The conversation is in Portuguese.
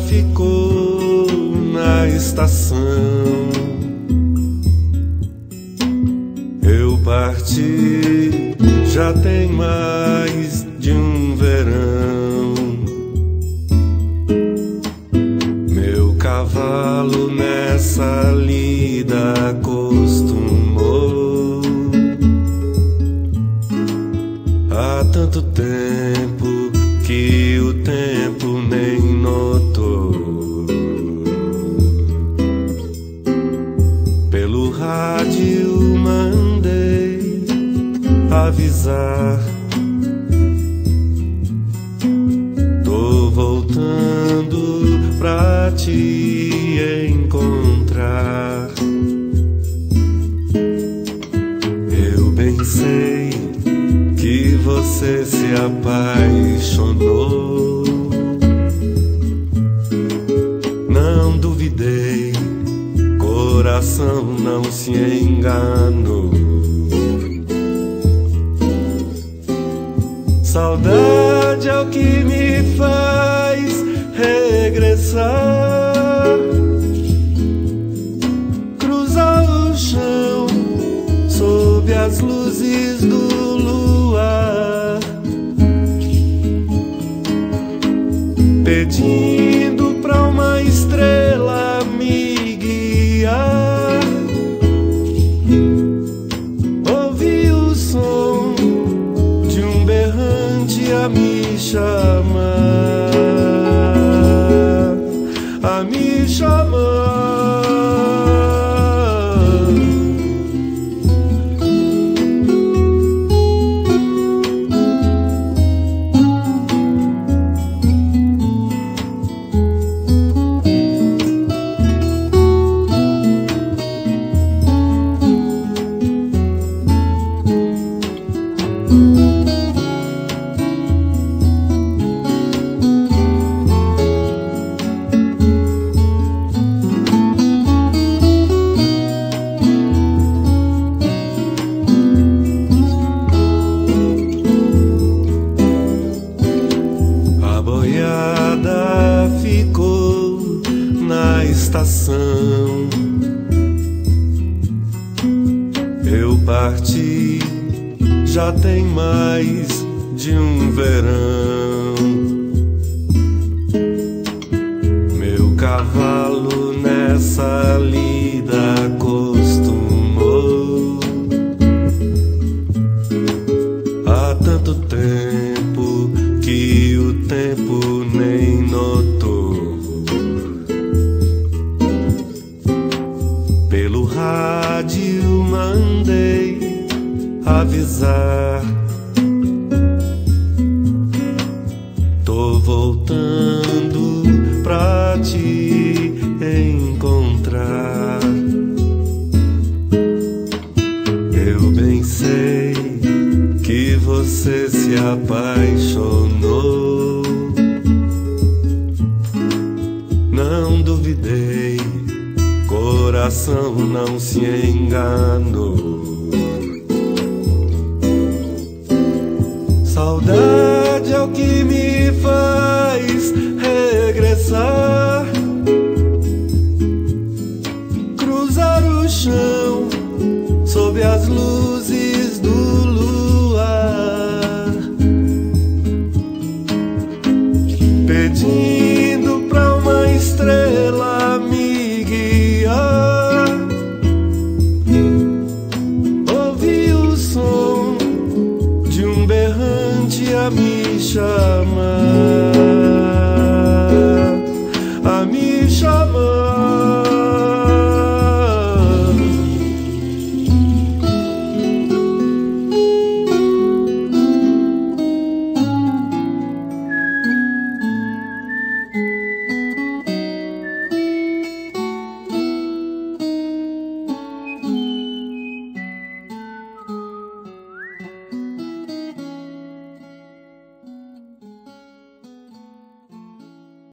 Ficou na estação. Eu parti, já tem mais de um verão. Meu cavalo nessa lida acostumou. Há tanto tempo que o tempo nem notou. Pelo rádio mandei avisar. Tô voltando pra te encontrar. Eu bem sei que você se apaixonou. Não duvidei, coração não se enganou. Saudade é o que me faz regressar. Cruzar o chão sob as luzes do luar, pedindo pra uma estrela me guiar. Ouvi o som de um berrante a me chamar, a me chamar. Ficou na estação. Eu parti, já tem mais de um verão. Meu cavalo nessa lida acostumou. Há tanto tempo que o tempo nem notou. Pelo rádio mandei avisar. Tô voltando pra te encontrar. Eu bem sei que você se apaixonou. Não duvidei, coração não se enganou. Saudade é o que me faz regressar.